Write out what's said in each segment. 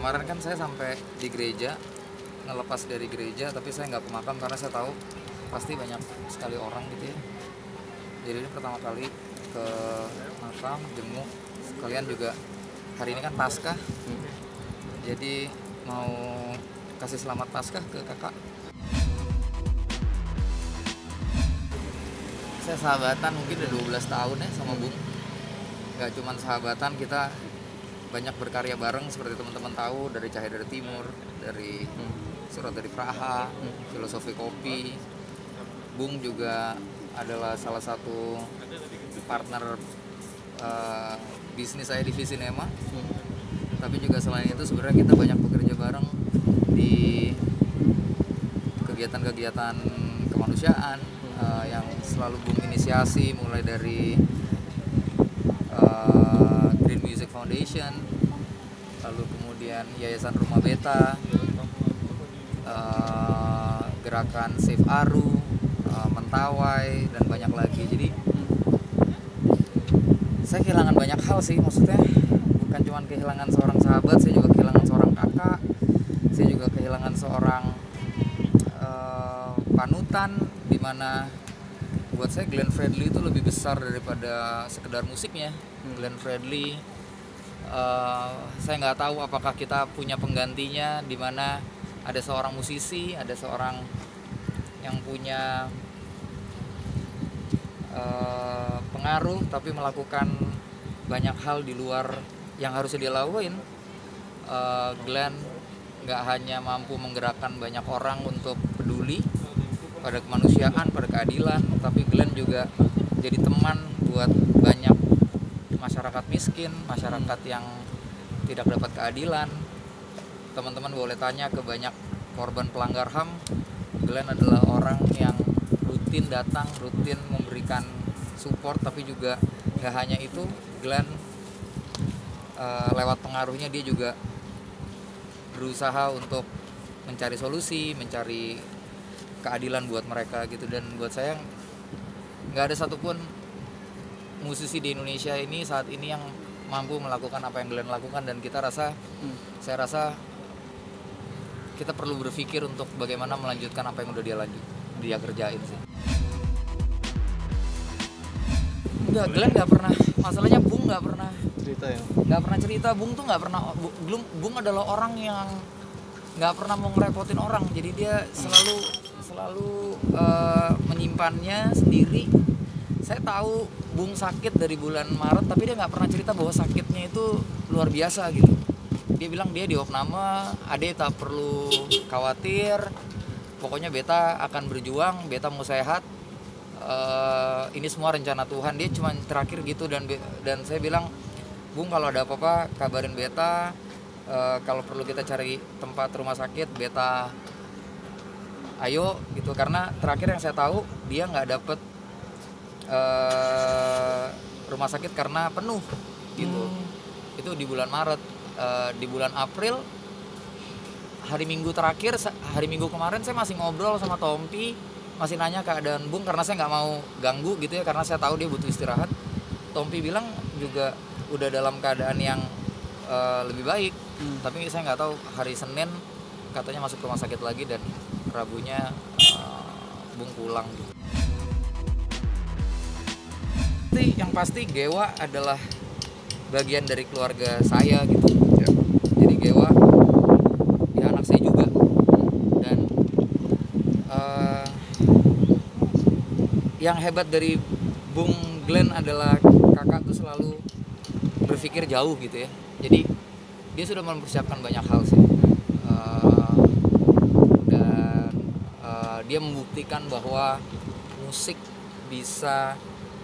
Kemarin kan saya sampai di gereja, ngelepas dari gereja, tapi saya nggak ke makam karena saya tahu pasti banyak sekali orang gitu ya. Jadi ini pertama kali ke makam, jenguk. Sekalian juga hari ini kan Paskah, jadi mau kasih selamat Paskah ke kakak. Saya sahabatan mungkin udah 12 tahun ya sama Bung. Gak cuman sahabatan, kita banyak berkarya bareng seperti teman-teman tahu, dari Cahaya dari Timur, dari Surat dari Praha, Filosofi Kopi. Bung juga adalah salah satu partner bisnis saya di Visinema. Tapi juga selain itu sebenarnya kita banyak bekerja bareng di kegiatan-kegiatan kemanusiaan yang selalu Bung inisiasi, mulai dari Green Music Foundation, lalu kemudian Yayasan Rumah Beta, gerakan Save Aru, Mentawai, dan banyak lagi. Jadi saya kehilangan banyak hal sih, maksudnya bukan cuma kehilangan seorang sahabat, saya juga kehilangan seorang kakak, saya juga kehilangan seorang panutan, dimana buat saya Glenn Fredly itu lebih besar daripada sekedar musiknya. Glenn Fredly, saya nggak tahu apakah kita punya penggantinya, di mana ada seorang musisi, ada seorang yang punya pengaruh tapi melakukan banyak hal di luar yang harusnya dia lakuin. Glenn nggak hanya mampu menggerakkan banyak orang untuk peduli pada kemanusiaan, pada keadilan, tapi Glenn juga jadi teman buat banyak masyarakat miskin, masyarakat yang tidak dapat keadilan. Teman-teman boleh tanya ke banyak korban pelanggar HAM, Glenn adalah orang yang rutin datang, rutin memberikan support. Tapi juga gak hanya itu, Glenn lewat pengaruhnya dia juga berusaha untuk mencari solusi, mencari keadilan buat mereka gitu. Dan buat saya nggak ada satupun musisi di Indonesia ini saat ini yang mampu melakukan apa yang Glenn lakukan. Dan saya rasa kita perlu berpikir untuk bagaimana melanjutkan apa yang udah dia kerjain sih. Enggak, Glenn nggak pernah, masalahnya Bung nggak pernah cerita ya. Nggak pernah cerita, Bung tuh nggak pernah. Bung adalah orang yang nggak pernah mau ngerepotin orang, jadi dia selalu menyimpannya sendiri. Saya tahu Bung sakit dari bulan Maret, tapi dia nggak pernah cerita bahwa sakitnya itu luar biasa gitu. Dia bilang dia di opname, Ade tak perlu khawatir, pokoknya Beta akan berjuang, Beta mau sehat, ini semua rencana Tuhan. Dia cuma terakhir gitu. Dan saya bilang, Bung kalau ada apa-apa kabarin Beta, kalau perlu kita cari tempat rumah sakit, Beta ayo gitu. Karena terakhir yang saya tahu dia nggak dapet rumah sakit karena penuh gitu. Itu di bulan Maret. Di bulan April hari Minggu terakhir, hari Minggu kemarin saya masih ngobrol sama Tompi, masih nanya keadaan Bung karena saya nggak mau ganggu gitu ya, karena saya tahu dia butuh istirahat. Tompi bilang juga udah dalam keadaan yang lebih baik, tapi saya nggak tahu hari Senin katanya masuk rumah sakit lagi dan Rabunya Bung pulang gitu. Yang pasti Gewa adalah bagian dari keluarga saya gitu ya. Jadi Gewa ya anak saya juga, dan yang hebat dari Bung Glenn adalah kakak tuh selalu berpikir jauh gitu ya. Jadi dia sudah mempersiapkan banyak hal sih, dan dia membuktikan bahwa musik bisa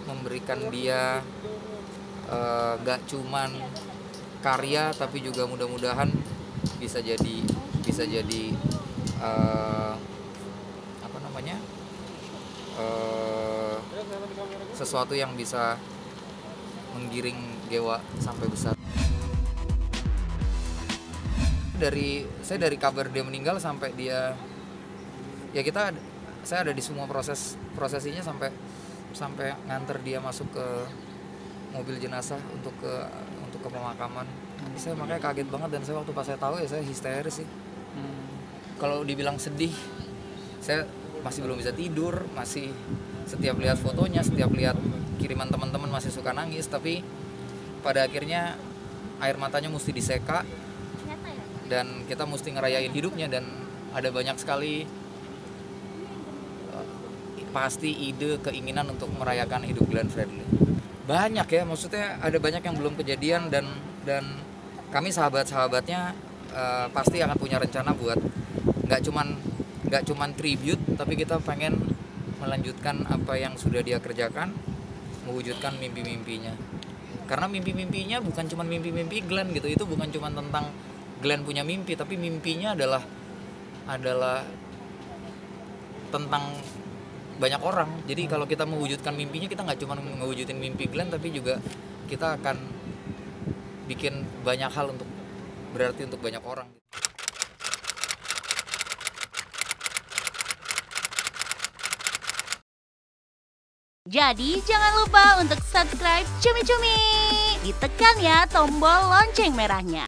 memberikan dia gak cuman karya tapi juga mudah-mudahan bisa jadi apa namanya, sesuatu yang bisa menggiring Gewa sampai besar. Saya dari kabar dia meninggal sampai dia ya saya ada di semua prosesinya sampai nganter dia masuk ke mobil jenazah untuk ke pemakaman. Saya makanya kaget banget, dan saya waktu pas saya tahu ya saya histeris sih. Kalau dibilang sedih, saya masih belum bisa tidur, masih setiap lihat fotonya, setiap lihat kiriman teman-teman masih suka nangis, tapi pada akhirnya air matanya mesti diseka dan kita mesti ngerayain hidupnya. Dan ada banyak sekali pasti ide, keinginan untuk merayakan hidup Glenn Fredly. Banyak ya, maksudnya ada banyak yang belum kejadian, dan kami sahabat-sahabatnya pasti akan punya rencana buat nggak cuman tribute, tapi kita pengen melanjutkan apa yang sudah dia kerjakan, mewujudkan mimpi-mimpinya. Karena mimpi-mimpinya bukan cuma mimpi-mimpi Glenn gitu, itu bukan cuma tentang Glenn punya mimpi, tapi mimpinya adalah tentang banyak orang. Jadi kalau kita mewujudkan mimpinya, kita nggak cuma mewujudin mimpi Glenn, tapi juga kita akan bikin banyak hal berarti untuk banyak orang. Jadi jangan lupa untuk subscribe Cumi Cumi. Ditekan ya tombol lonceng merahnya.